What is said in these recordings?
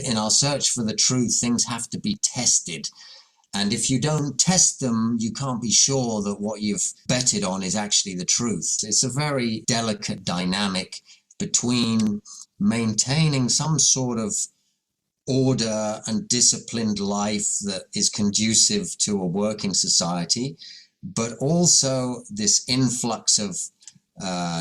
in our search for the truth, things have to be tested. And if you don't test them, you can't be sure that what you've betted on is actually the truth. It's a very delicate dynamic between maintaining some sort of order and disciplined life that is conducive to a working society, but also this influx of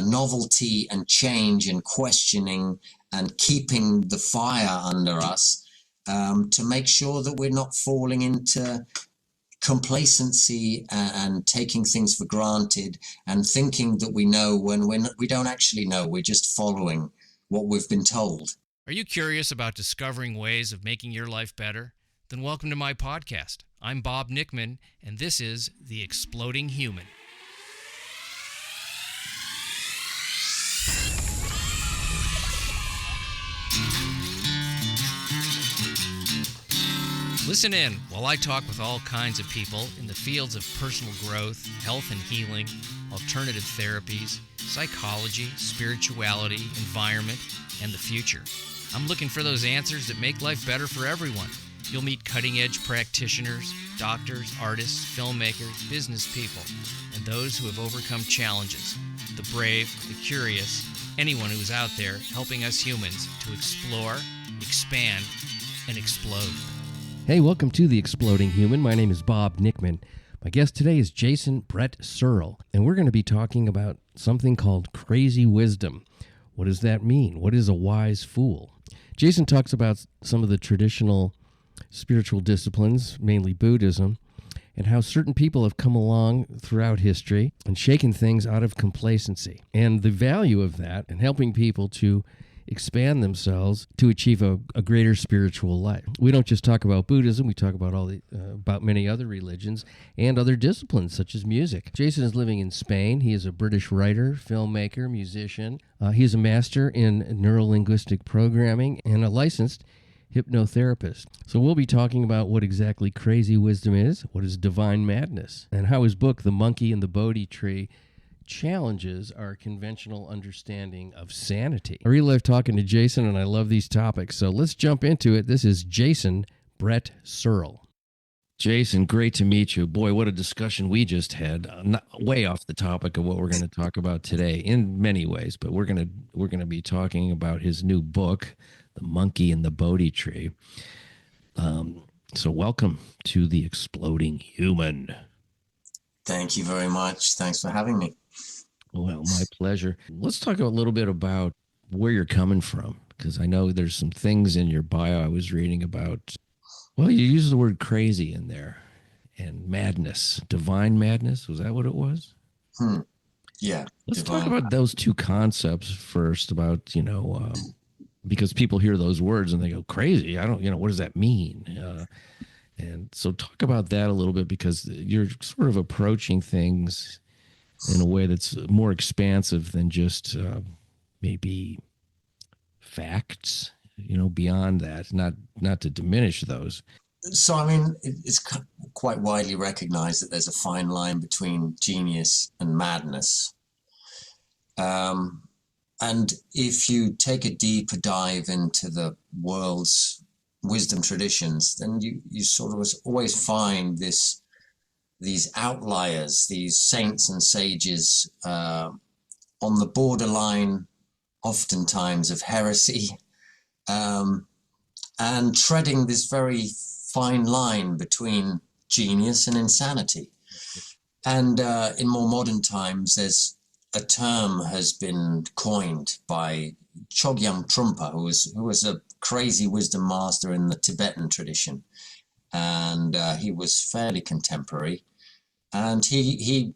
novelty and change and questioning and keeping the fire under us, to make sure that we're not falling into complacency and taking things for granted and thinking that we know when we don't actually know. We're just following what we've been told. Are you curious about discovering ways of making your life better? Then welcome to my podcast. I'm Bob Nickman, and this is The Exploding Human. Listen in while I talk with all kinds of people in the fields of personal growth, health and healing, alternative therapies, psychology, spirituality, environment, and the future. I'm looking for those answers that make life better for everyone. You'll meet cutting-edge practitioners, doctors, artists, filmmakers, business people, and those who have overcome challenges. The brave, the curious, anyone who is out there helping us humans to explore, expand, and explode. Hey, welcome to The Exploding Human. My name is Bob Nickman. My guest today is Jason Brett Serle, and we're going to be talking about something called crazy wisdom. What does that mean? What is a wise fool? Jason talks about some of the traditional spiritual disciplines, mainly Buddhism, and how certain people have come along throughout history and shaken things out of complacency, and the value of that in helping people to expand themselves to achieve a greater spiritual life. We don't just talk about Buddhism, we talk about about many other religions and other disciplines such as music. Jason is living in Spain. He is a British writer, filmmaker, musician. He is a master in neuro-linguistic programming and a licensed hypnotherapist. So we'll be talking about what exactly crazy wisdom is, what is divine madness, and how his book, The Monkey and the Bodhi Tree, challenges our conventional understanding of sanity. I really love talking to Jason, and I love these topics. So let's jump into it. This is Jason Brett Serle. Jason, great to meet you. Boy, what a discussion we just had. Way off the topic of what we're going to talk about today in many ways, but we're going to be talking about his new book, The Monkey and the Bodhi Tree. So welcome to The Exploding Human. Thank you very much. Thanks for having me. Well, my pleasure. Let's talk a little bit about where you're coming from, because I know there's some things in your bio I was reading about. Well, you use the word crazy in there and madness, divine madness. Was that what it was? Yeah. Let's talk about those two concepts first about, because people hear those words and they go crazy. I don't, what does that mean? And so talk about that a little bit, because you're sort of approaching things in a way that's more expansive than just maybe facts, beyond that, not to diminish those. So, I mean, it's quite widely recognized that there's a fine line between genius and madness. And if you take a deeper dive into the world's wisdom traditions, then you sort of always find these outliers, these saints and sages on the borderline, oftentimes, of heresy, and treading this very fine line between genius and insanity. And in more modern times, there's a term has been coined by Chogyam Trungpa, who was a crazy wisdom master in the Tibetan tradition, and he was fairly contemporary, and he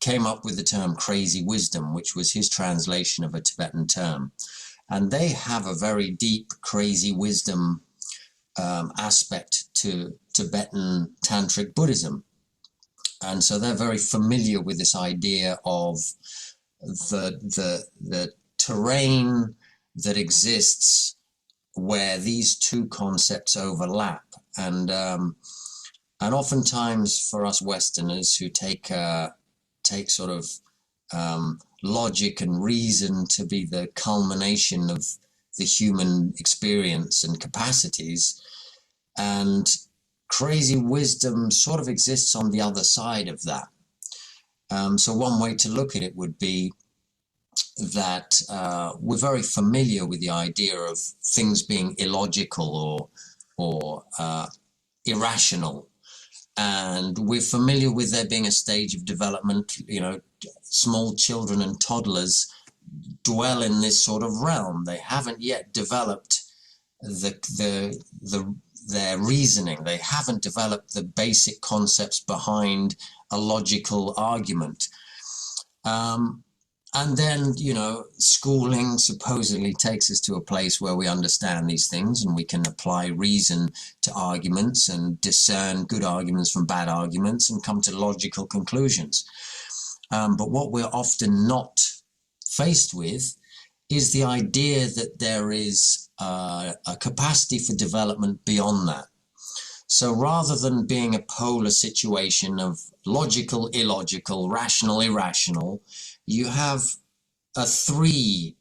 came up with the term crazy wisdom, which was his translation of a Tibetan term. And they have a very deep crazy wisdom aspect to Tibetan tantric Buddhism, and so they're very familiar with this idea of the terrain that exists where these two concepts overlap, and oftentimes for us Westerners who take sort of logic and reason to be the culmination of the human experience and capacities. And crazy wisdom sort of exists on the other side of that. So one way to look at it would be that we're very familiar with the idea of things being illogical or irrational. And we're familiar with there being a stage of development, small children and toddlers dwell in this sort of realm. They haven't yet developed their reasoning. They haven't developed the basic concepts behind a logical argument. And then, schooling supposedly takes us to a place where we understand these things and we can apply reason to arguments and discern good arguments from bad arguments and come to logical conclusions. But what we're often not faced with is the idea that there is a capacity for development beyond that. So rather than being a polar situation of logical, illogical, rational, irrational, you have three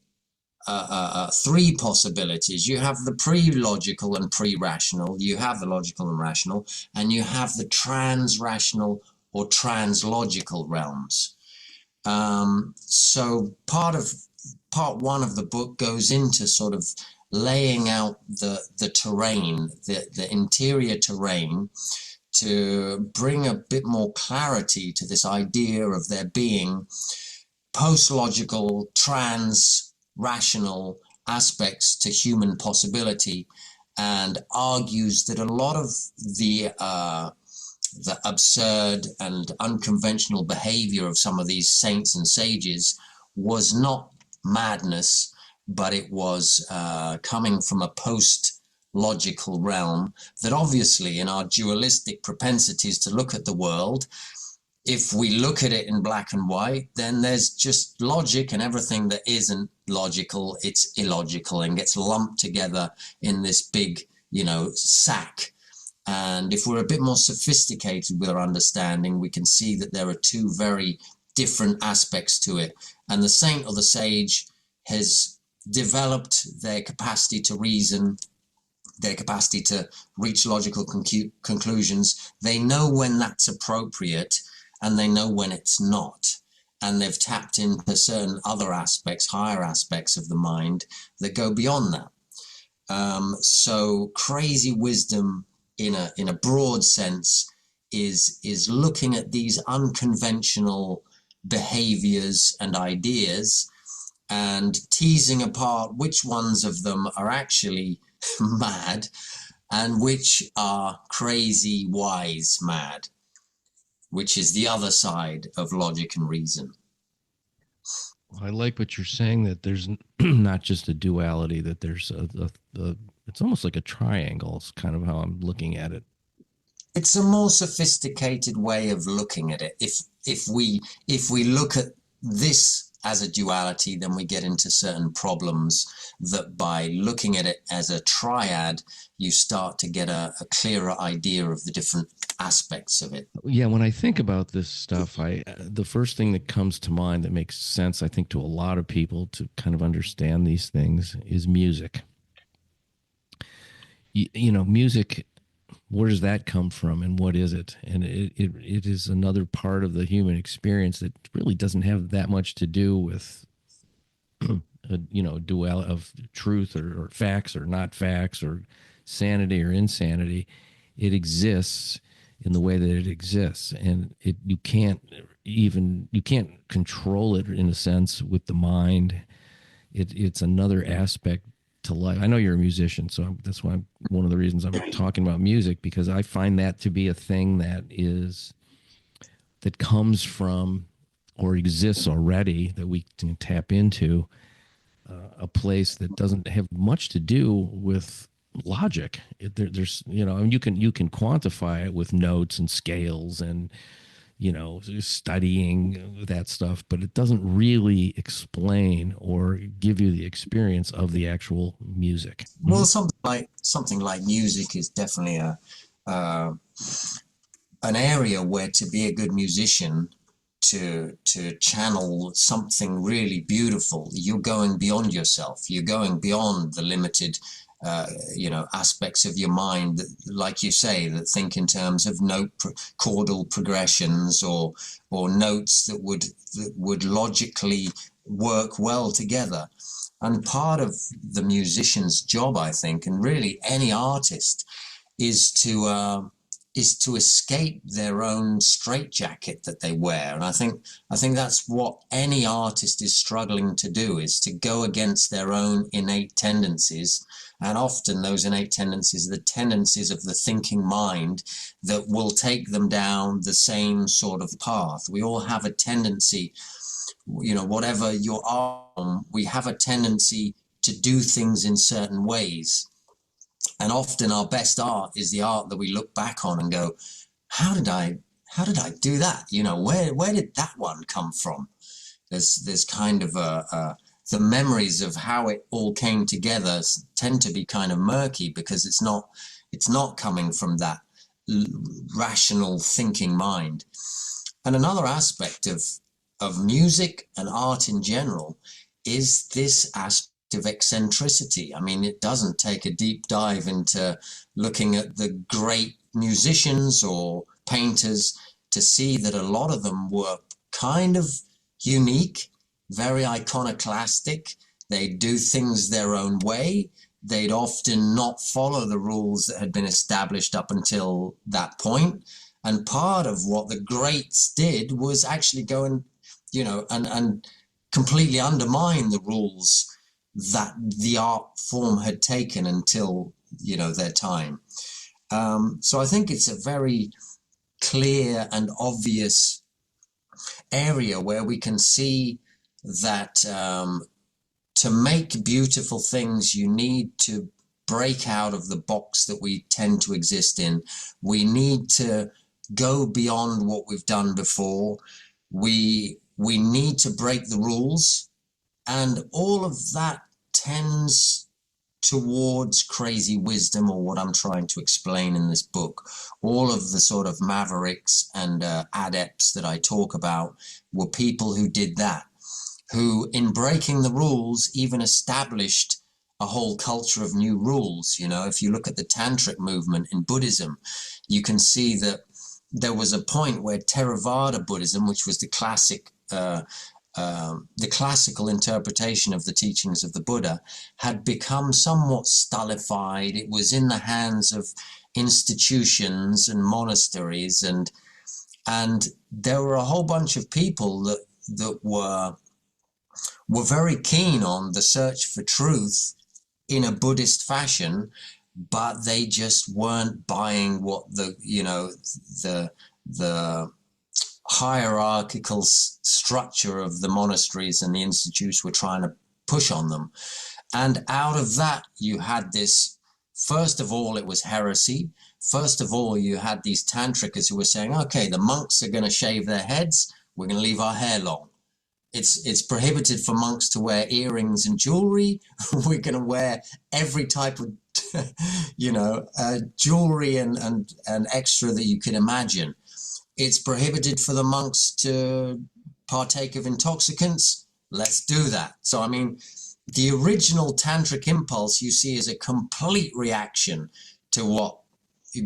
possibilities. You have the pre-logical and pre-rational, you have the logical and rational, and you have the trans-rational or trans-logical realms. So part one of the book goes into sort of laying out the terrain, the interior terrain, to bring a bit more clarity to this idea of there being post-logical, trans-rational aspects to human possibility, and argues that a lot of the absurd and unconventional behavior of some of these saints and sages was not madness, but it was coming from a post-logical realm, that obviously in our dualistic propensities to look at the world, if we look at it in black and white, then there's just logic, and everything that isn't logical, it's illogical and gets lumped together in this big, sack. And if we're a bit more sophisticated with our understanding, we can see that there are two very different aspects to it. And the saint or the sage has developed their capacity to reason, their capacity to reach logical conclusions. They know when that's appropriate, and they know when it's not. And they've tapped into certain other aspects, higher aspects of the mind that go beyond that. So crazy wisdom in a broad sense is looking at these unconventional behaviors and ideas and teasing apart which ones of them are actually mad and which are crazy, wise, mad, which is the other side of logic and reason. I like what you're saying, that there's not just a duality, that there's it's almost like a triangle. It's kind of how I'm looking at it. It's a more sophisticated way of looking at it. If we look at this as a duality, then we get into certain problems that by looking at it as a triad, you start to get a clearer idea of the different aspects of it. Yeah, when I think about this stuff, the first thing that comes to mind that makes sense, I think, to a lot of people to kind of understand these things is music. Music, where does that come from, and what is it? And it is another part of the human experience that really doesn't have that much to do with a dual of truth or facts or not facts or sanity or insanity. It exists in the way that it exists, and you can't control it in a sense with the mind. It's another aspect to life. I know you're a musician, so that's why one of the reasons I'm talking about music, because I find that to be a thing that comes from or exists already, that we can tap into a place that doesn't have much to do with logic. There's you can quantify it with notes and scales and studying that stuff, but it doesn't really explain or give you the experience of the actual music. Well, something like music is definitely an area where, to be a good musician, to channel something really beautiful. You're going beyond yourself. You're going beyond the limited aspects of your mind that, like you say, that think in terms of chordal progressions or notes that would logically work well together. And part of the musician's job, I think, and really any artist, is to escape their own straitjacket that they wear. And I think that's what any artist is struggling to do, is to go against their own innate tendencies. And often those innate tendencies are the tendencies of the thinking mind that will take them down the same sort of path. We all have a tendency, whatever your art, we have a tendency to do things in certain ways. And often our best art is the art that we look back on and go, how did I do that? Where did that one come from? There's kind of the memories of how it all came together tend to be kind of murky, because it's not coming from that rational thinking mind. And another aspect of music and art in general is this aspect of eccentricity. I mean, it doesn't take a deep dive into looking at the great musicians or painters to see that a lot of them were kind of unique, very iconoclastic. They do things their own way. They'd often not follow the rules that had been established up until that point. And part of what the greats did was actually go and completely undermine the rules that the art form had taken until, their time. So I think it's a very clear and obvious area where we can see that to make beautiful things, you need to break out of the box that we tend to exist in. We need to go beyond what we've done before. We need to break the rules. And all of that tends towards crazy wisdom, or what I'm trying to explain in this book. All of the sort of mavericks and adepts that I talk about were people who did that, who in breaking the rules even established a whole culture of new rules. If you look at the tantric movement in Buddhism, you can see that there was a point where Theravada Buddhism, which was the classical interpretation of the teachings of the Buddha, had become somewhat stultified. It was in the hands of institutions and monasteries, and there were a whole bunch of people that were very keen on the search for truth in a Buddhist fashion, but they just weren't buying what the hierarchical structure of the monasteries and the institutes were trying to push on them. And out of that, you had this, first of all, it was heresy. First of all, you had these tantrikas who were saying, okay, the monks are going to shave their heads. We're going to leave our hair long. It's prohibited for monks to wear earrings and jewelry. We're going to wear every type of, jewelry and extra that you can imagine. It's prohibited for the monks to partake of intoxicants. Let's do that. So, I mean, the original tantric impulse you see is a complete reaction to what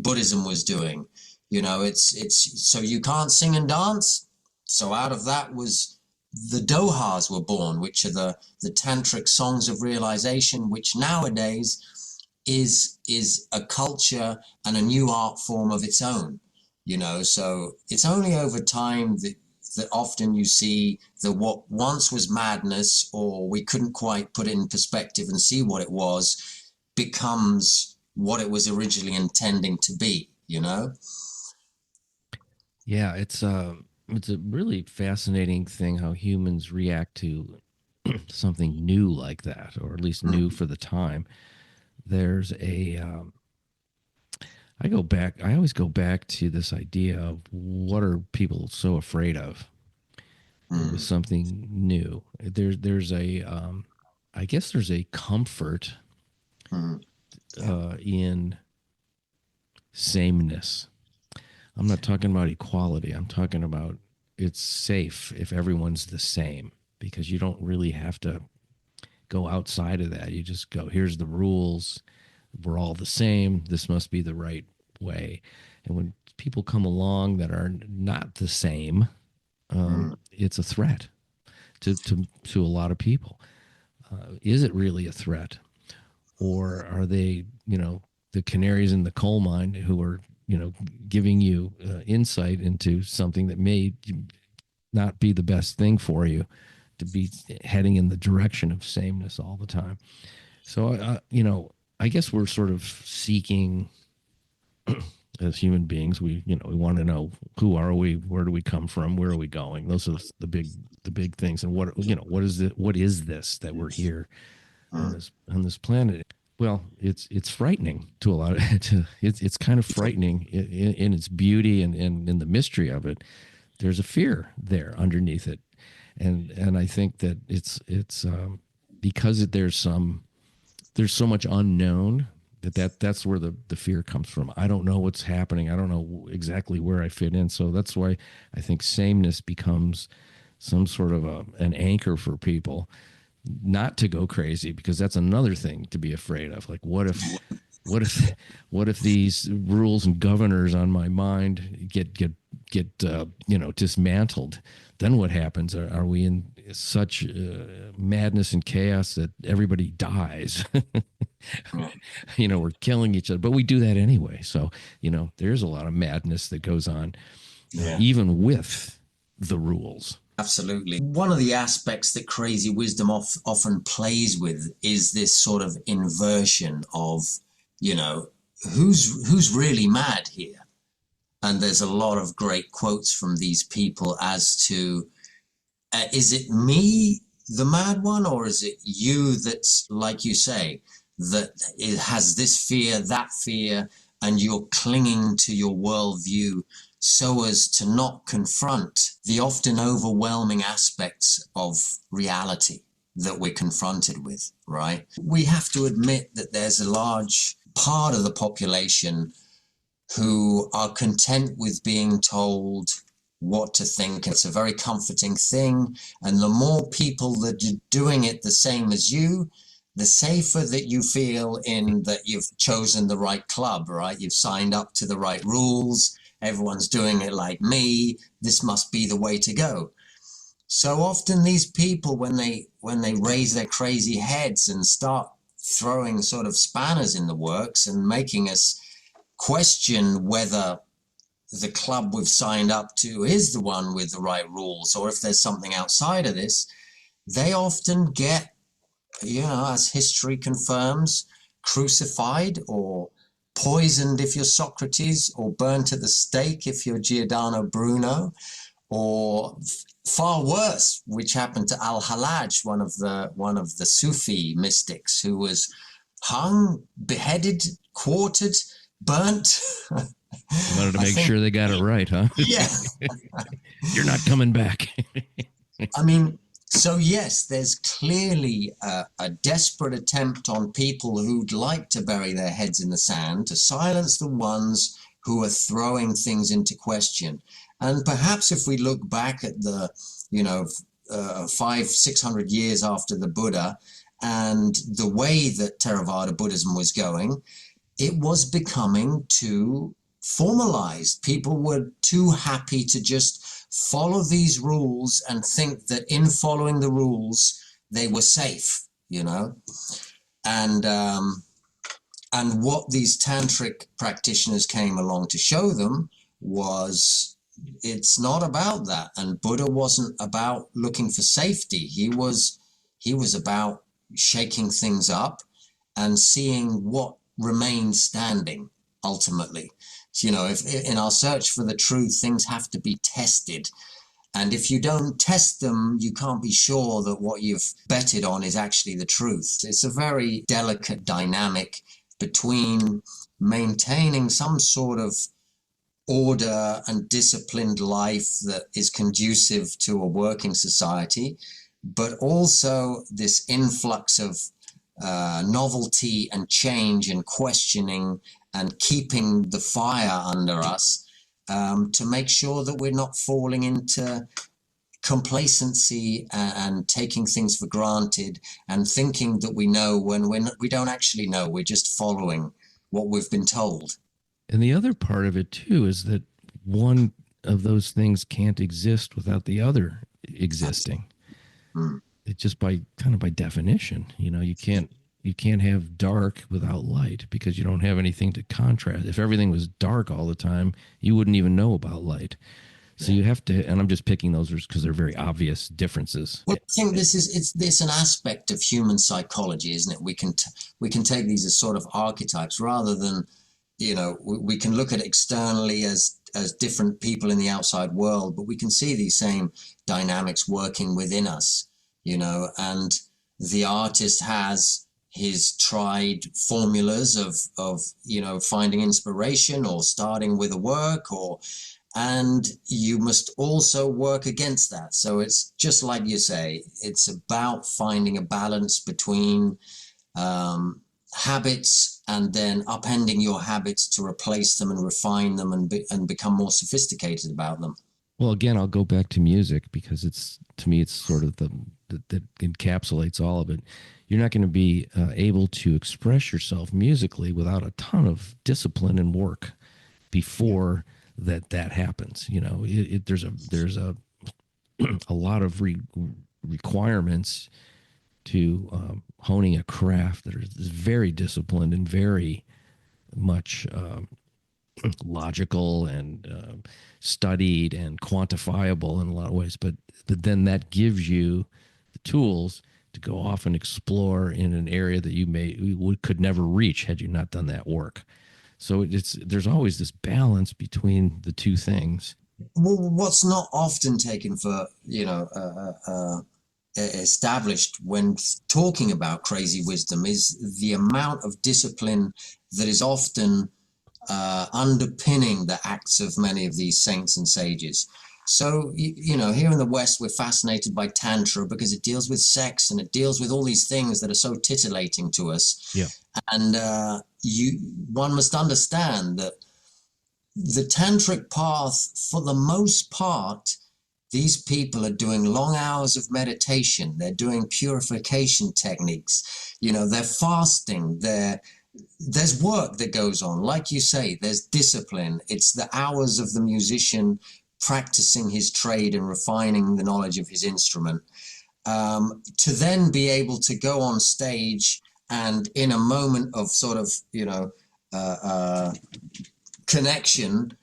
Buddhism was doing. It's so you can't sing and dance. So out of that was the dohas were born, which are the tantric songs of realization, which nowadays is a culture and a new art form of its own. So it's only over time that often you see that what once was madness, or we couldn't quite put it in perspective and see what it was, becomes what it was originally intending to be, Yeah, it's a really fascinating thing how humans react to something new like that, or at least new for the time. There's I always go back to this idea of what are people so afraid of with something new. There's I guess there's a comfort in sameness. I'm not talking about equality. I'm talking about it's safe if everyone's the same, because you don't really have to go outside of that. You just go, here's the rules. We're all the same. This must be the right way. And when people come along that are not the same, it's a threat to a lot of people. Is it really a threat? Or are they, the canaries in the coal mine who are, giving you insight into something that may not be the best thing for you, to be heading in the direction of sameness all the time? So, I guess we're sort of seeking, as human beings, we want to know, who are we? Where do we come from? Where are we going? Those are the big things. And what is this that we're here on this planet? Well, it's frightening to a lot of, it's kind of frightening in its beauty and in the mystery of it. There's a fear there underneath it. And I think that it's because there's so much unknown, that's where the fear comes from. I don't know what's happening. I don't know exactly where I fit in. So that's why I think sameness becomes some sort of an anchor for people not to go crazy, because that's another thing to be afraid of. Like, what if these rules and governors on my mind get dismantled? Then what happens? Are we in such madness and chaos that everybody dies? We're killing each other, but we do that anyway. So, there's a lot of madness that goes on, even with the rules. Absolutely. One of the aspects that crazy wisdom often plays with is this sort of inversion of, who's really mad here? And there's a lot of great quotes from these people as to, is it me, the mad one, or is it you that's, like you say, that it has this fear, that fear, and you're clinging to your worldview so as to not confront the often overwhelming aspects of reality that we're confronted with, right? We have to admit that there's a large part of the population who are content with being told what to think. It's a very comforting thing. And the more people that are doing it the same as you, the safer that you feel in that you've chosen the right club, right? You've signed up to the right rules. Everyone's doing it like me. This must be the way to go. So often these people, when they raise their crazy heads and start throwing sort of spanners in the works and making us question whether the club we've signed up to is the one with the right rules, or if there's something outside of this, they often get, as history confirms, crucified or poisoned if you're Socrates, or burnt at the stake if you're Giordano Bruno, or far worse, which happened to Al-Hallaj, one of the Sufi mystics, who was hung, beheaded, quartered, burnt. You wanted to make sure they got it right, huh? Yeah. You're not coming back. I mean, so yes, there's clearly a desperate attempt on people who'd like to bury their heads in the sand to silence the ones who are throwing things into question. And perhaps if we look back at the, 500-600 years after the Buddha and the way that Theravada Buddhism was going, it was becoming too formalized. People were too happy to just follow these rules and think that in following the rules they were safe, and what these tantric practitioners came along to show them was it's not about that. And Buddha wasn't about looking for safety. He was about shaking things up and seeing what remained standing ultimately. If in our search for the truth, things have to be tested. And if you don't test them, you can't be sure that what you've betted on is actually the truth. It's a very delicate dynamic between maintaining some sort of order and disciplined life that is conducive to a working society, but also this influx of novelty and change and questioning and keeping the fire under us to make sure that we're not falling into complacency and taking things for granted and thinking that we know when we don't actually know. We're just following what we've been told. And the other part of it too is that one of those things can't exist without the other existing. It's just by definition, you can't have dark without light, because you don't have anything to contrast. If everything was dark all the time, you wouldn't even know about light. So you have to, and I'm just picking those because they're very obvious differences. Well, I think it's an aspect of human psychology, isn't it? We can take these as sort of archetypes rather than, we can look at it externally as different people in the outside world, but we can see these same dynamics working within us, and the artist has his tried formulas of finding inspiration or starting with a work, and you must also work against that. So it's just like you say, it's about finding a balance between habits and then upending your habits to replace them and refine them and become more sophisticated about them. Well, again, I'll go back to music, because to me it's sort of that encapsulates all of it. You're not going to be able to express yourself musically without a ton of discipline and work before that happens. There's a lot of requirements to honing a craft that is very disciplined and very much logical and studied and quantifiable in a lot of ways. But then that gives you the tools to go off and explore in an area that you could never reach had you not done that work. So there's always this balance between the two things. Well, what's not often taken for established when talking about crazy wisdom is the amount of discipline that is often underpinning the acts of many of these saints and sages. So, here in the West, we're fascinated by Tantra because it deals with sex and it deals with all these things that are so titillating to us. Yeah. And one must understand that the tantric path, for the most part, these people are doing long hours of meditation. They're doing purification techniques. They're fasting. There's work that goes on. Like you say, there's discipline. It's the hours of the musician practicing his trade and refining the knowledge of his instrument, to then be able to go on stage and in a moment of sort of, connection,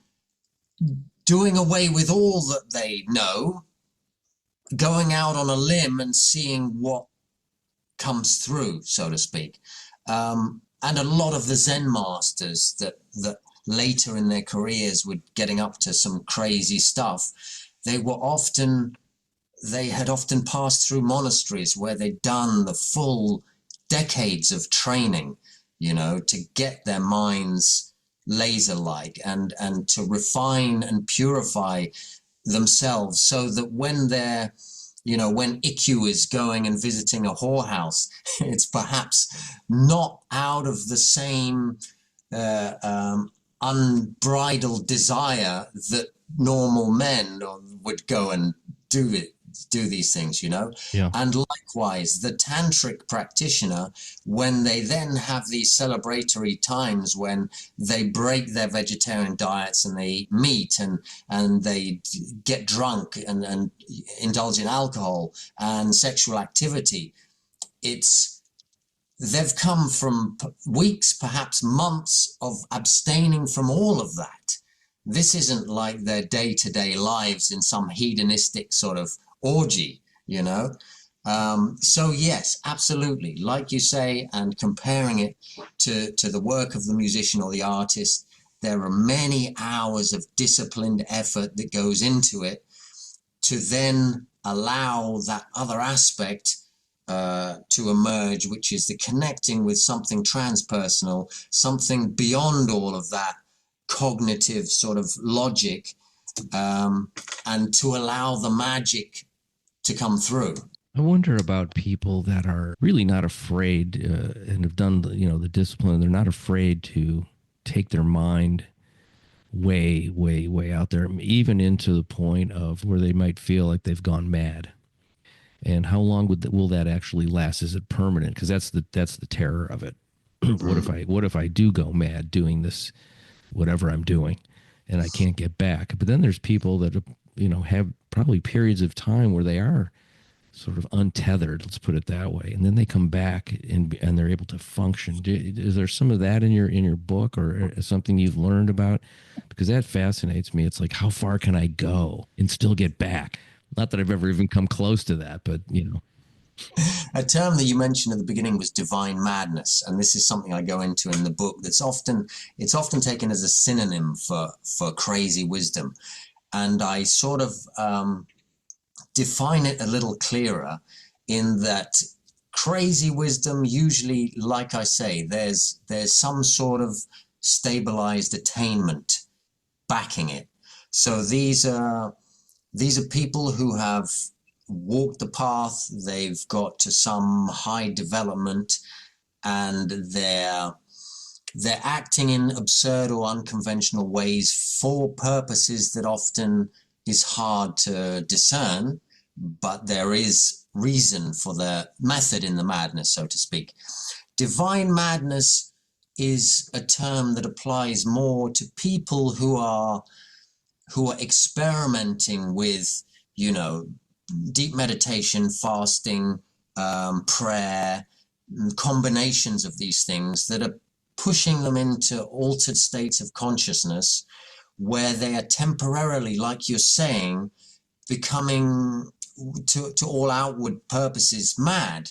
doing away with all that they know, going out on a limb and seeing what comes through, so to speak. And a lot of the Zen masters that later in their careers were getting up to some crazy stuff, they had often passed through monasteries where they'd done the full decades of training, to get their minds laser-like and to refine and purify themselves, so that when they're, when Ikkyu is going and visiting a whorehouse, it's perhaps not out of the same unbridled desire that normal men would go and do these things, Yeah. And likewise, the tantric practitioner, when they then have these celebratory times when they break their vegetarian diets and they eat meat and they get drunk and indulge in alcohol and sexual activity, they've come from weeks, perhaps months of abstaining from all of that. This isn't like their day-to-day lives in some hedonistic sort of orgy, So yes, absolutely. Like you say, and comparing it to the work of the musician or the artist, there are many hours of disciplined effort that goes into it to then allow that other aspect to emerge, which is the connecting with something transpersonal, something beyond all of that cognitive sort of logic, and to allow the magic to come through. I wonder about people that are really not afraid and have done the discipline. They're not afraid to take their mind way, way, way out there, even into the point of where they might feel like they've gone mad. And how long will that actually last? Is it permanent? Because that's the terror of it. What if I do go mad doing this, whatever I'm doing, and I can't get back? But then there's people that have probably periods of time where they are sort of untethered. Let's put it that way, and then they come back and they're able to function. Is there some of that in your book, or something you've learned about? Because that fascinates me. It's like, how far can I go and still get back? Not that I've ever even come close to that, but A term that you mentioned at the beginning was divine madness, and this is something I go into in the book. It's often taken as a synonym for crazy wisdom, and I sort of define it a little clearer in that crazy wisdom usually, like I say, there's some sort of stabilized attainment backing it. So these are people who have walked the path, they've got to some high development, and they're acting in absurd or unconventional ways for purposes that often is hard to discern, but there is reason for the method in the madness, so to speak. Divine madness is a term that applies more to people who are experimenting with, deep meditation, fasting, prayer, combinations of these things that are pushing them into altered states of consciousness where they are temporarily, like you're saying, becoming to all outward purposes mad.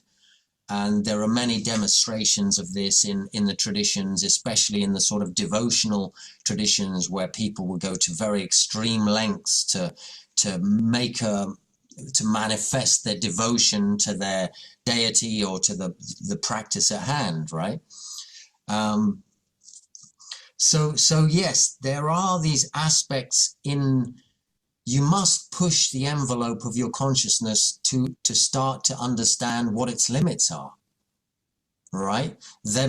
And there are many demonstrations of this in the traditions, especially in the sort of devotional traditions where people will go to very extreme lengths to manifest their devotion to their deity or to the practice at hand, right? So yes, there are these aspects in. You must push the envelope of your consciousness to start to understand what its limits are, right? You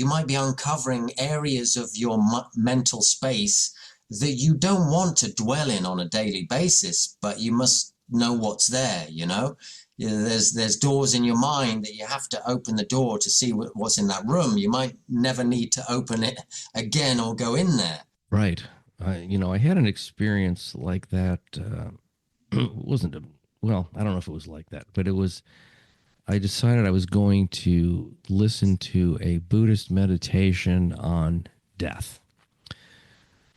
might be uncovering areas of your mental space that you don't want to dwell in on a daily basis, but you must know what's there, There's doors in your mind that you have to open the door to see what's in that room. You might never need to open it again or go in there. Right. I had an experience like that. It wasn't I don't know if it was like that, but I decided I was going to listen to a Buddhist meditation on death.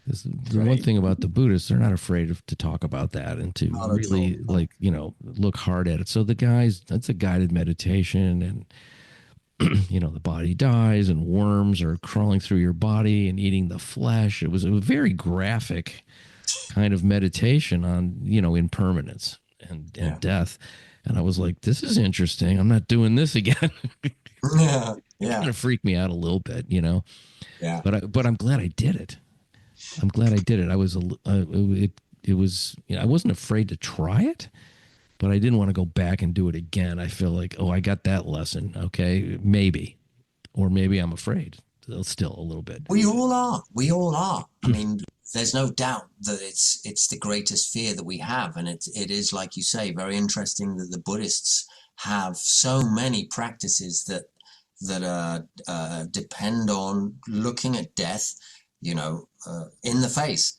The one thing about the Buddhists, they're not afraid to talk about that and to really look hard at it. So that's a guided meditation, and the body dies and worms are crawling through your body and eating the flesh. It was a very graphic kind of meditation on, impermanence and death. And I was like, this is interesting. I'm not doing this again. Yeah. It kind of freaked me out a little bit, Yeah. But I'm glad I did it. I was, it was, I wasn't afraid to try it, but I didn't want to go back and do it again. I feel like, I got that lesson. Okay, maybe. Or maybe I'm afraid still a little bit. We all are. I mean, there's no doubt that it's the greatest fear that we have. And it is, like you say, very interesting that the Buddhists have so many practices that depend on looking at death, in the face.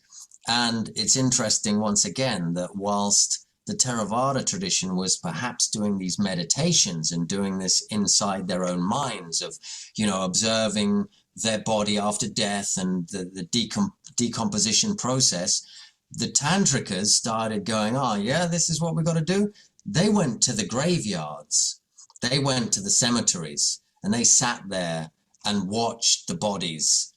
And it's interesting, once again, that whilst the Theravada tradition was perhaps doing these meditations and doing this inside their own minds of, observing their body after death and the decomposition process, the Tantrikas started going, this is what we got to do. They went to the graveyards, they went to the cemeteries, and they sat there and watched the bodies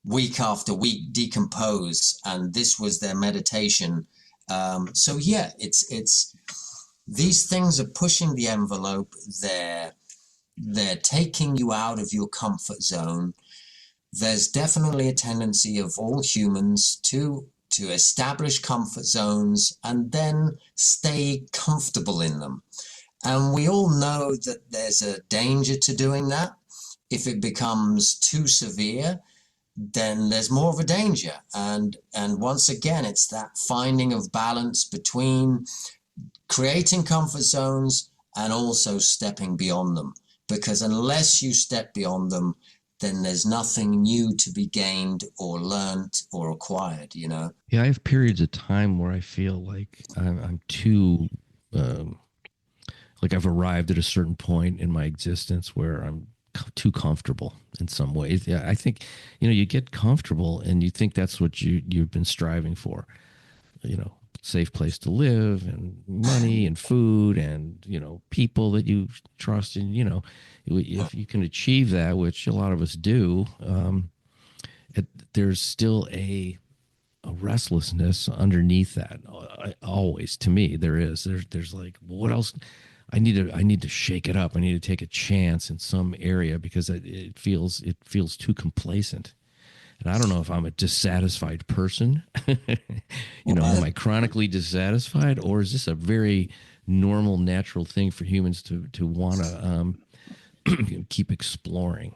week after week decompose, and this was their meditation. It's these things are pushing the envelope. They're taking you out of your comfort zone. There's definitely a tendency of all humans to establish comfort zones and then stay comfortable in them. And we all know that there's a danger to doing that. If it becomes too severe, then there's more of a danger. And once again, it's that finding of balance between creating comfort zones and also stepping beyond them. Because unless you step beyond them, then there's nothing new to be gained or learned or acquired, you know? Yeah, I have periods of time where I feel like I'm too, like I've arrived at a certain point in my existence where I'm too comfortable in some ways. Yeah, I think, you get comfortable and you think that's what you've been striving for, safe place to live and money and food and, people that you trust. And, if you can achieve that, which a lot of us do, there's still a restlessness underneath that. Always, to me, there's like, what else? I need to shake it up. I need to take a chance in some area because it feels too complacent. And I don't know if I'm a dissatisfied person. Am I chronically dissatisfied, or is this a very normal, natural thing for humans to want to keep exploring?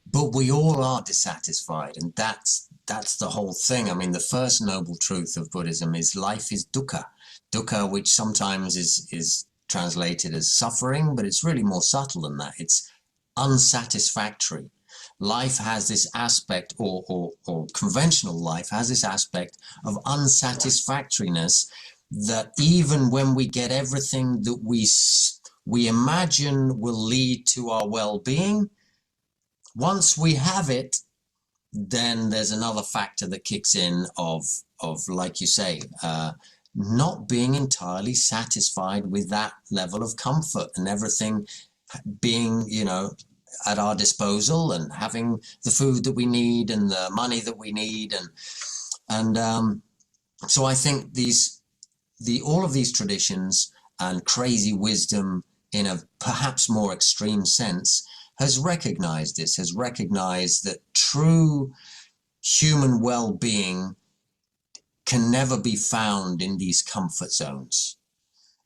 But we all are dissatisfied, and that's the whole thing. I mean, the first noble truth of Buddhism is life is dukkha. Dukkha, which sometimes is translated as suffering, but it's really more subtle than that. It's unsatisfactory. Life has this aspect, or conventional life has this aspect of unsatisfactoriness, that even when we get everything that we imagine will lead to our well-being, once we have it, then there's another factor that kicks in of like you say, not being entirely satisfied with that level of comfort and everything being, at our disposal, and having the food that we need and the money that we need. And so I think all of these traditions and crazy wisdom in a perhaps more extreme sense has recognized that true human well-being can never be found in these comfort zones.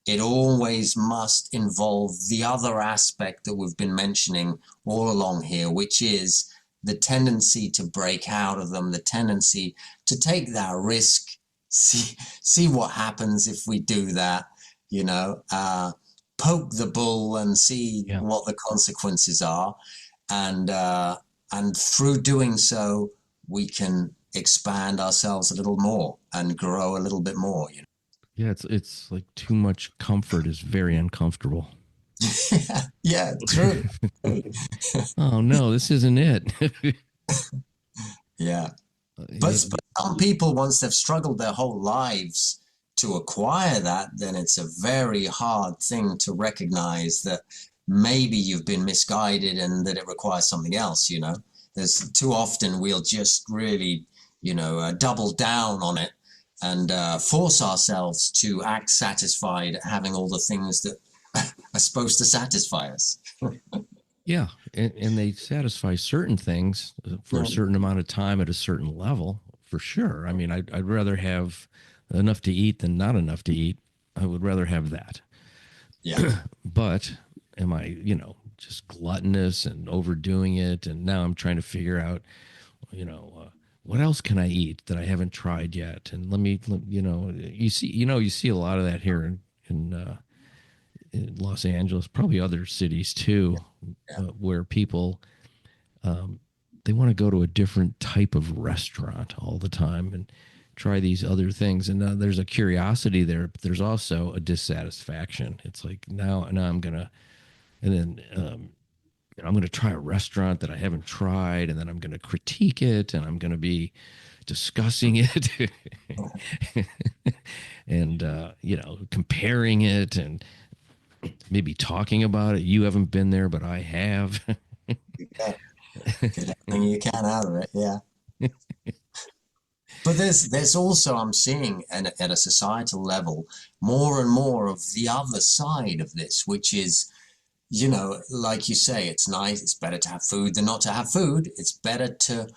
It always must involve the other aspect that we've been mentioning all along here, which is the tendency to break out of them, the tendency to take that risk, see what happens if we do that, poke the bull and see what the consequences are. And through doing so, we can expand ourselves a little more and grow a little bit more, Yeah, it's like too much comfort is very uncomfortable. Yeah, true. Oh no, this isn't it. Yeah. But some people, once they've struggled their whole lives to acquire that, then it's a very hard thing to recognize that maybe you've been misguided and that it requires something else, There's too often we'll just really, double down on it and force ourselves to act satisfied at having all the things that are supposed to satisfy us. Yeah, and they satisfy certain things for a certain amount of time at a certain level, for sure. I mean, I'd rather have enough to eat than not enough to eat. I would rather have that. Yeah. But am I, just gluttonous and overdoing it? And now I'm trying to figure out, what else can I eat that I haven't tried yet? And you see a lot of that here in Los Angeles, probably other cities too, where people, they want to go to a different type of restaurant all the time and try these other things. And there's a curiosity there, but there's also a dissatisfaction. It's like, now I'm going to, and then, I'm going to try a restaurant that I haven't tried, and then I'm going to critique it, and I'm going to be discussing it and, comparing it and maybe talking about it. You haven't been there, but I have. Get everything you can out of it. Yeah. But there's also, I'm seeing at a societal level, more and more of the other side of this, which is, like you say, it's nice. It's better to have food than not to have food. It's better to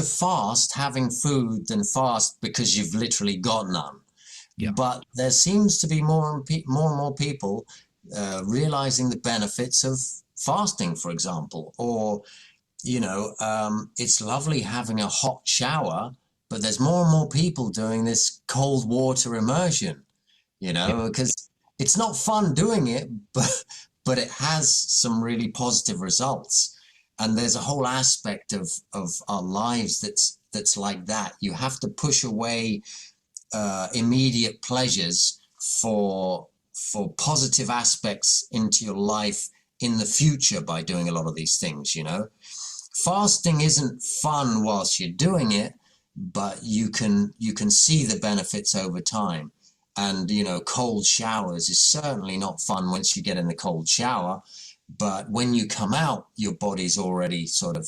fast having food than fast because you've literally got none. Yeah. But there seems to be more and more people realizing the benefits of fasting, for example, or it's lovely having a hot shower, but there's more and more people doing this cold water immersion, because it's not fun doing it, but it has some really positive results. And there's a whole aspect of our lives that's like that. You have to push away immediate pleasures for positive aspects into your life in the future by doing a lot of these things. Fasting isn't fun whilst you're doing it, but you can see the benefits over time. And cold showers is certainly not fun once you get in the cold shower, but when you come out, your body's already sort of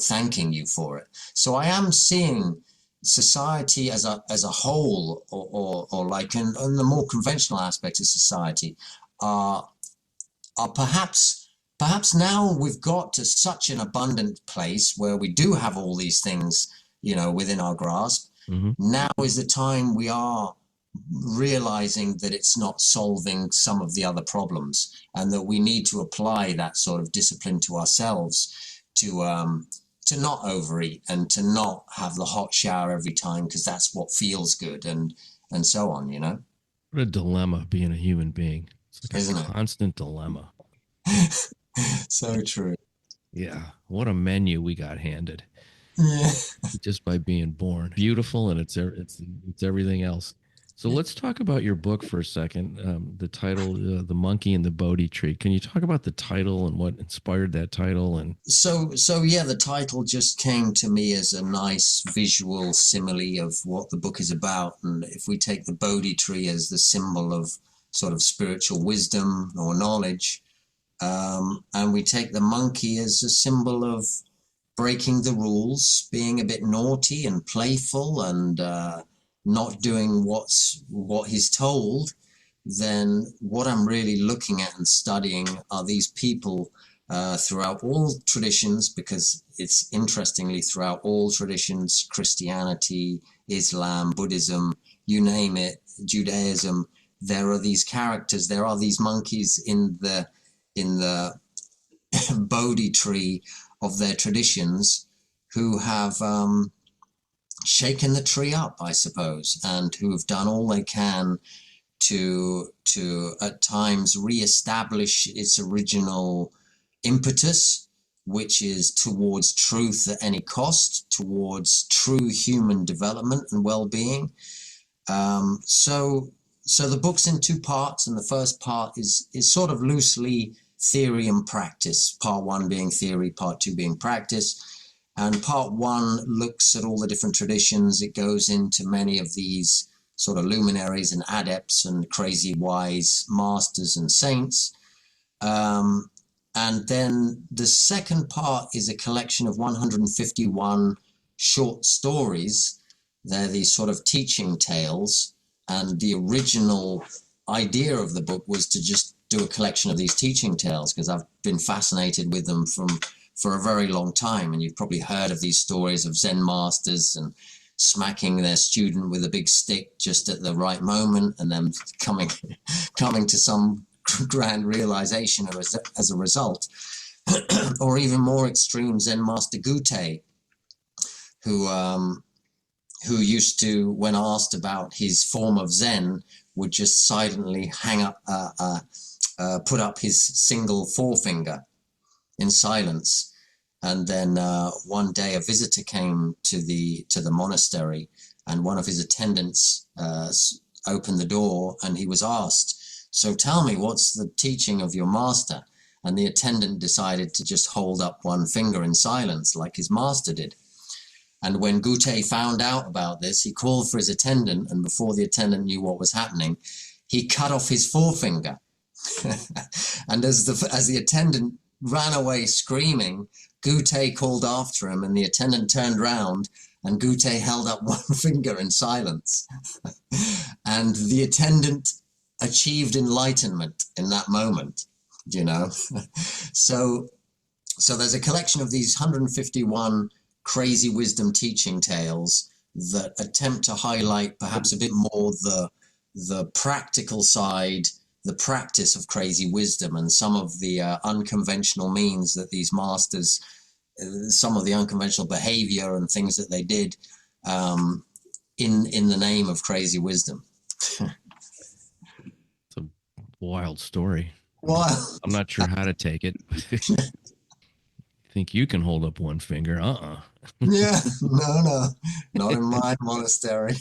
thanking you for it. So I am seeing society as a whole, or like in the more conventional aspects of society, are perhaps now we've got to such an abundant place where we do have all these things within our grasp. Mm-hmm. Now is the time we are realizing that it's not solving some of the other problems, and that we need to apply that sort of discipline to ourselves to not overeat and to not have the hot shower every time because that's what feels good, and so on. What a dilemma being a human being. It's like Isn't a it? constant dilemma. So true. Yeah, what a menu we got handed. Yeah. Just by being born. Beautiful, and it's everything else. So let's talk about your book for a second. The title, The Monkey and the Bodhi Tree. Can you talk about the title and what inspired that title? And So yeah, the title just came to me as a nice visual simile of what the book is about. And if we take the Bodhi tree as the symbol of sort of spiritual wisdom or knowledge, and we take the monkey as a symbol of breaking the rules, being a bit naughty and playful, and not doing what he's told, then what I'm really looking at and studying are these people throughout all traditions, because it's interestingly throughout all traditions, Christianity, Islam, Buddhism, you name it, Judaism, there are these characters, there are these monkeys in the Bodhi tree of their traditions who have shaken the tree up, I suppose, and who have done all they can to at times reestablish its original impetus, which is towards truth at any cost, towards true human development and well-being. So the book's in two parts, and the first part is sort of loosely theory and practice, part one being theory, part two being practice. And part one looks at all the different traditions. It goes into many of these sort of luminaries and adepts and crazy wise masters and saints. And then the second part is a collection of 151 short stories. They're these sort of teaching tales. And the original idea of the book was to just do a collection of these teaching tales, because I've been fascinated with them for a very long time. And you've probably heard of these stories of Zen masters and smacking their student with a big stick just at the right moment, and then coming to some grand realization as a result. Or even more extreme, Zen master Gute, who used to, when asked about his form of Zen, would just silently put up his single forefinger in silence. And then one day a visitor came to the monastery, and one of his attendants opened the door, and he was asked, "So tell me, what's the teaching of your master?" And the attendant decided to just hold up one finger in silence like his master did. And when Gute found out about this, he called for his attendant, and before the attendant knew what was happening, he cut off his forefinger. And as the attendant ran away screaming, Gute called after him, and the attendant turned round, and Gute held up one finger in silence. And the attendant achieved enlightenment in that moment, So there's a collection of these 151 crazy wisdom teaching tales that attempt to highlight perhaps a bit more the practical side, the practice of crazy wisdom, and some of the unconventional means that these masters some of the unconventional behavior and things that they did in the name of crazy wisdom. It's a wild story. Well, I'm not sure how to take it. Think you can hold up one finger? Yeah, no, not in my monastery.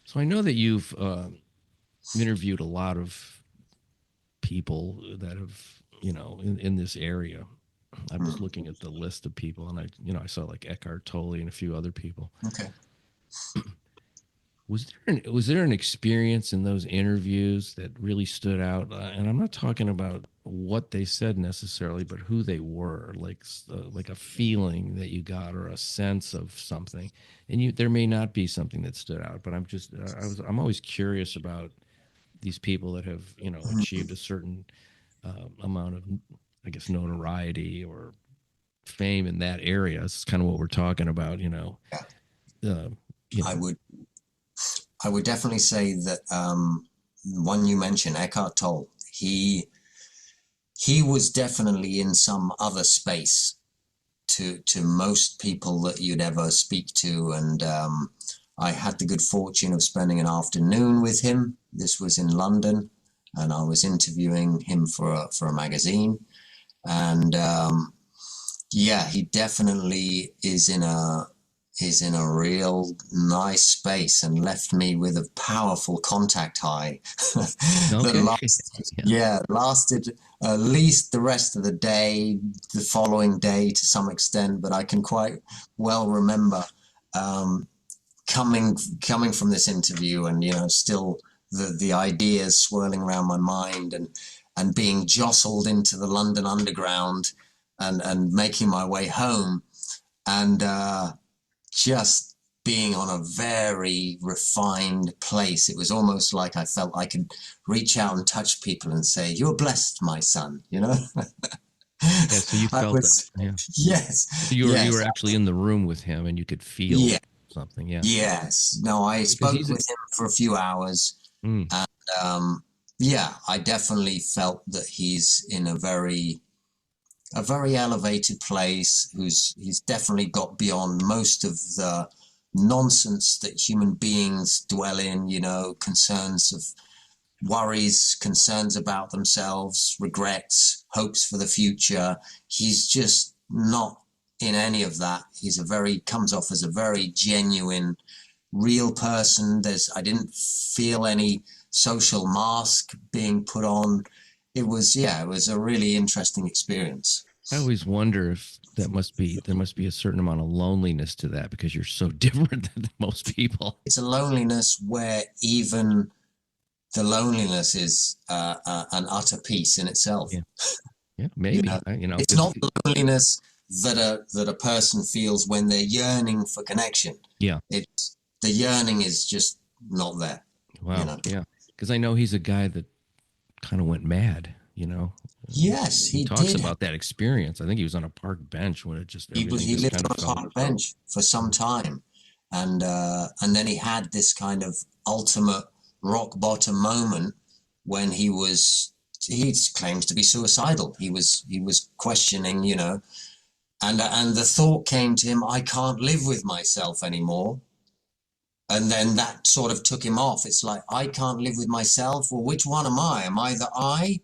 So I know that you've interviewed a lot of people that have, in this area. I was looking at the list of people, and I saw like Eckhart Tolle and a few other people. Okay. Was there an experience in those interviews that really stood out? And I'm not talking about what they said necessarily, but who they were, like a feeling that you got or a sense of something. And there may not be something that stood out, but I'm always curious about these people that have achieved a certain amount of, I guess, notoriety or fame in that area. It's kind of what we're talking about, Yeah. I would definitely say that one you mentioned, Eckhart Tolle, he was definitely in some other space to most people that you'd ever speak to. And I had the good fortune of spending an afternoon with him. This was in London, and I was interviewing him for a magazine. And yeah, he definitely is in a real nice space, and left me with a powerful contact high that lasted at least the rest of the day, the following day to some extent. But I can quite well remember coming from this interview, and still the ideas swirling around my mind, and being jostled into the London Underground, and making my way home, and just being on a very refined place. It was almost like I felt I could reach out and touch people and say, "You're blessed, my son," Yeah, so you felt that. Yeah. Yes. So you were actually in the room with him, and you could feel something. Yeah. Yes. No, I spoke with him for a few hours. And I definitely felt that he's in a very elevated place. He's definitely got beyond most of the nonsense that human beings dwell in, concerns of worries, concerns about themselves, regrets, hopes for the future. He's just not in any of that. Comes off as a very genuine, real person. I didn't feel any social mask being put on. It was a really interesting experience. I always wonder if there must be a certain amount of loneliness to that, because you're so different than most people. It's a loneliness where even the loneliness is an utter peace in itself. Yeah, maybe. It's not the loneliness that a person feels when they're yearning for connection. Yeah, the yearning is just not there. Wow. Yeah, because I know he's a guy that kind of went mad. Yes, he talks did. About that experience. I think he was on a park bench when he lived on a park bench for some time, and then he had this kind of ultimate rock bottom moment when he claims to be suicidal. He was questioning, and the thought came to him, I can't live with myself anymore. And then that sort of took him off. It's like, I can't live with myself. Well, which one am I? Am I the I?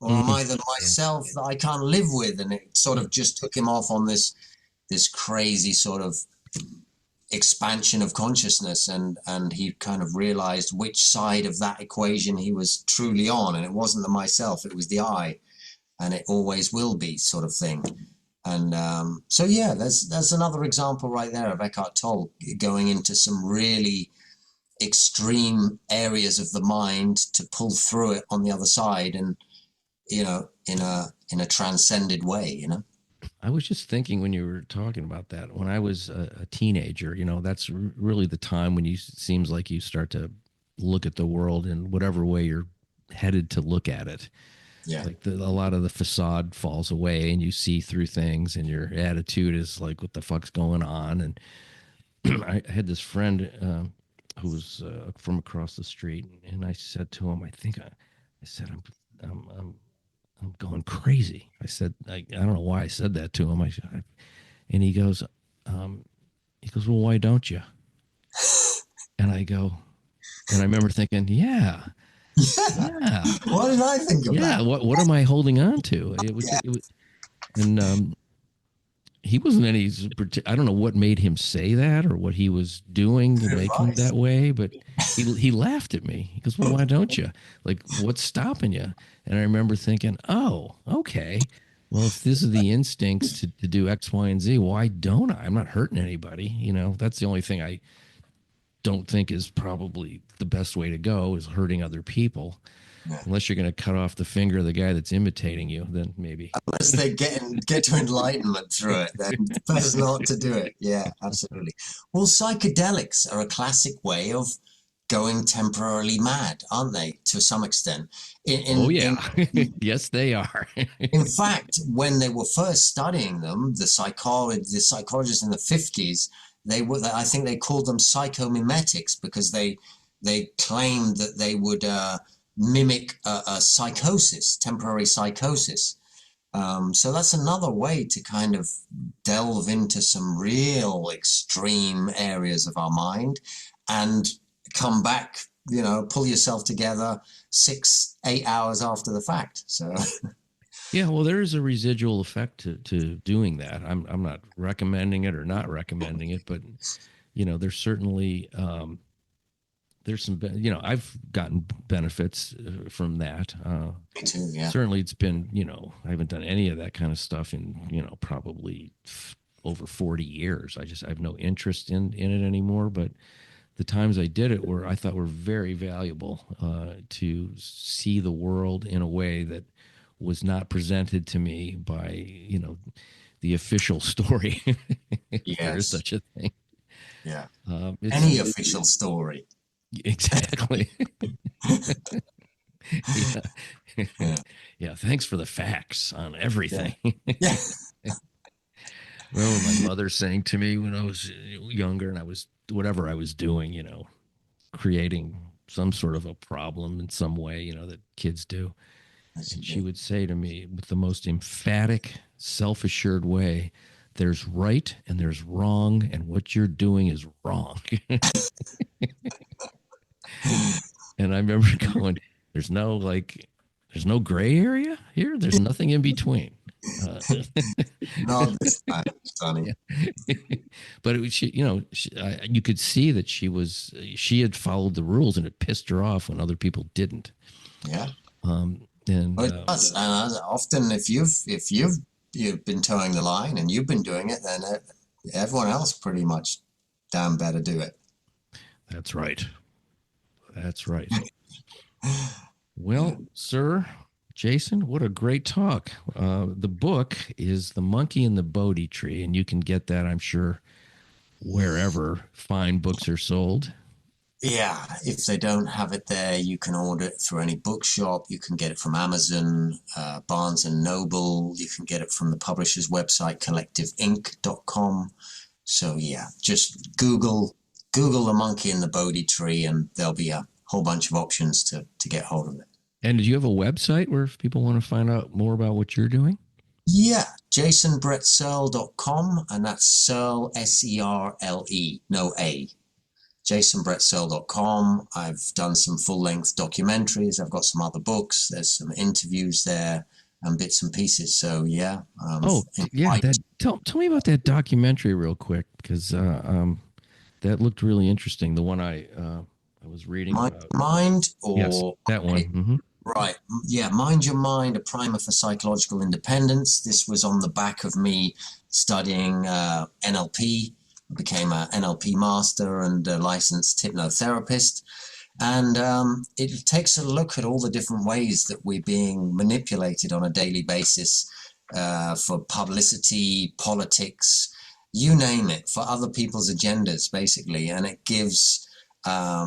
Or am I the myself that I can't live with? And it sort of just took him off on this crazy sort of expansion of consciousness. And he kind of realized which side of that equation he was truly on. And it wasn't the myself, it was the I. And it always will be, sort of thing. And there's another example right there of Eckhart Tolle going into some really extreme areas of the mind to pull through it on the other side, and in a transcended way. I was just thinking when you were talking about that, when I was a teenager, that's really the time when seems like you start to look at the world in whatever way you're headed to look at it. Yeah. Like a lot of the facade falls away, and you see through things, and your attitude is like, what the fuck's going on? And I had this friend who was from across the street, and I said to him, I'm going crazy. I said, I don't know why I said that to him. And he goes, well, why don't you? And I go, and I remember thinking, yeah. What did I think of that? Yeah, what am I holding on to? And he wasn't any, I don't know what made him say that or what he was doing to make him that way, but he laughed at me. He goes, well, why don't you? Like, what's stopping you? And I remember thinking, oh, okay. Well, if this is the instincts to do X, Y, and Z, why don't I? I'm not hurting anybody. You know, that's the only thing I don't think is probably the best way to go, is hurting other people. Yeah. Unless you're going to cut off the finger of the guy that's imitating you, then maybe. Unless they get to enlightenment through it, then best not to do it. Yeah, absolutely. Well, psychedelics are a classic way of going temporarily mad, aren't they, to some extent? Yes, they are. In fact, when they were first studying them, the psychologists in the 50s, I think they called them psychomimetics, because they claimed that they would mimic a psychosis, temporary psychosis. So that's another way to kind of delve into some real extreme areas of our mind and come back, pull yourself together 6-8 hours after the fact. So yeah, well, there is a residual effect to doing that. I'm not recommending it or not recommending it, but there's certainly there's some, I've gotten benefits from that. Me too, yeah. Certainly it's been, I haven't done any of that kind of stuff in, probably over 40 years. I have no interest in it anymore. But the times I did it I thought were very valuable to see the world in a way that was not presented to me by, the official story. If there is such a thing. Yeah. Any official story. Exactly. Yeah. Thanks for the facts on everything. Yeah. Remember my mother saying to me when I was younger and whatever I was doing, creating some sort of a problem in some way, that kids do. And she would say to me with the most emphatic, self-assured way, there's right and there's wrong, and what you're doing is wrong. And I remember going, there's no gray area here. There's nothing in between. No, this time, Sonny. But you could see that she had followed the rules, and it pissed her off when other people didn't. Yeah. And often if you've been towing the line and you've been doing it, then everyone else pretty much damn better do it. That's right. Well, sir, Jason, what a great talk. The book is The Monkey and the Bodhi Tree, and you can get that, I'm sure, wherever fine books are sold. Yeah, if they don't have it there, you can order it through any bookshop. You can get it from Amazon, Barnes & Noble. You can get it from the publisher's website, collectiveinc.com. So yeah, just Google The Monkey and the Bodhi Tree, and there'll be a whole bunch of options to get hold of it. And do you have a website where if people want to find out more about what you're doing? Yeah, jasonbrettserle.com, and that's Serle, S-E-R-L-E, no A. jasonbrettserle.com. I've done some full-length documentaries. I've got some other books. There's some interviews there and bits and pieces. So, yeah. Tell me about that documentary real quick, because that looked really interesting. The one I was reading about. Mind? Yes, that one. Mm-hmm. Right. Yeah, Mind Your Mind, A Primer for Psychological Independence. This was on the back of me studying NLP. I became an NLP master and a licensed hypnotherapist. And it takes a look at all the different ways that we're being manipulated on a daily basis for publicity, politics, you name it, for other people's agendas, basically. And it gives a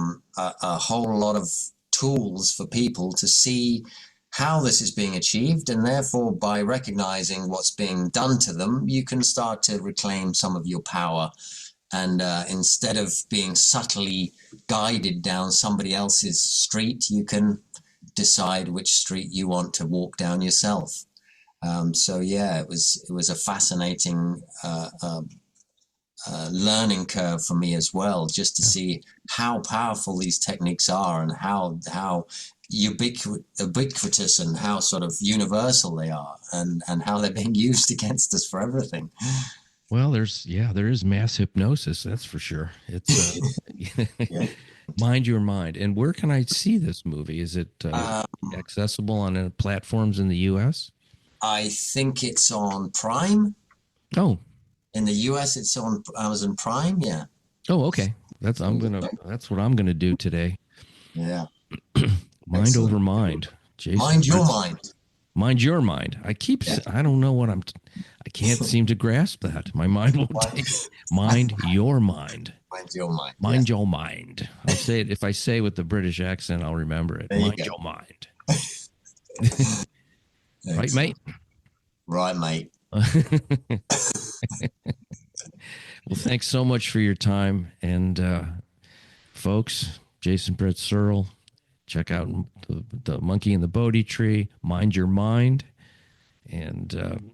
whole lot of tools for people to see how this is being achieved, and therefore by recognizing what's being done to them, you can start to reclaim some of your power, and instead of being subtly guided down somebody else's street, you can decide which street you want to walk down yourself. So yeah, it was a fascinating learning curve for me as well, just to see how powerful these techniques are and how ubiquitous and how sort of universal they are, and how they're being used against us for everything. Well, there is mass hypnosis, that's for sure. It's Yeah. Mind Your Mind. And where can I see this movie? Is it accessible on platforms in the U.S.? I think it's on Prime. Oh, In the US, it's on Amazon Prime. Yeah. oh, okay. That's what I'm gonna do today. Yeah. Mind Excellent. over mind. Jason, Mind your mind. Mind your mind. I don't know what I can't seem to grasp that. My mind won't take. Mind your mind. Mind your mind. Mind your mind. I'll say it. If I say it with the British accent, I'll remember it. There you Mind go. your mind. Yeah. Right, mate? Right, mate. Well, thanks so much for your time. And folks, Jain Spirit Serle, check out the Monkey in the Bodhi Tree, Mind Your Mind. And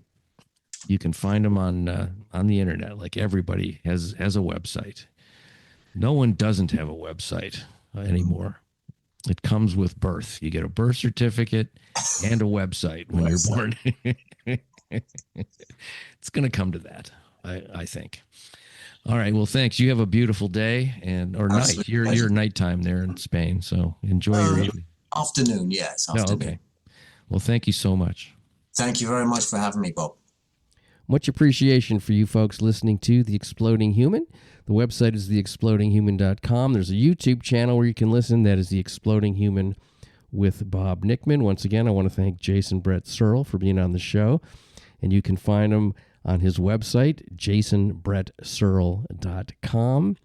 you can find them on the internet. Like everybody has a website. No one doesn't have a website anymore. It comes with birth. You get a birth certificate and a website when you're born. It's going to come to that, I think. All right. Well, thanks. You have a beautiful day or night. You're nighttime there in Spain, so enjoy your evening. Afternoon, yes. Afternoon. Oh, okay. Well, thank you so much. Thank you very much for having me, Bob. Much appreciation for you folks listening to The Exploding Human. The website is theexplodinghuman.com. There's a YouTube channel where you can listen. That is The Exploding Human with Bob Nickman. Once again, I want to thank Jain Brett Serle for being on the show. And you can find him on his website, jasonbrettserle.com.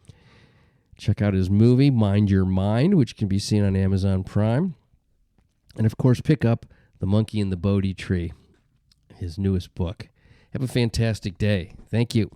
Check out his movie, Mind Your Mind, which can be seen on Amazon Prime. And, of course, pick up The Monkey in the Bodhi Tree, his newest book. Have a fantastic day. Thank you.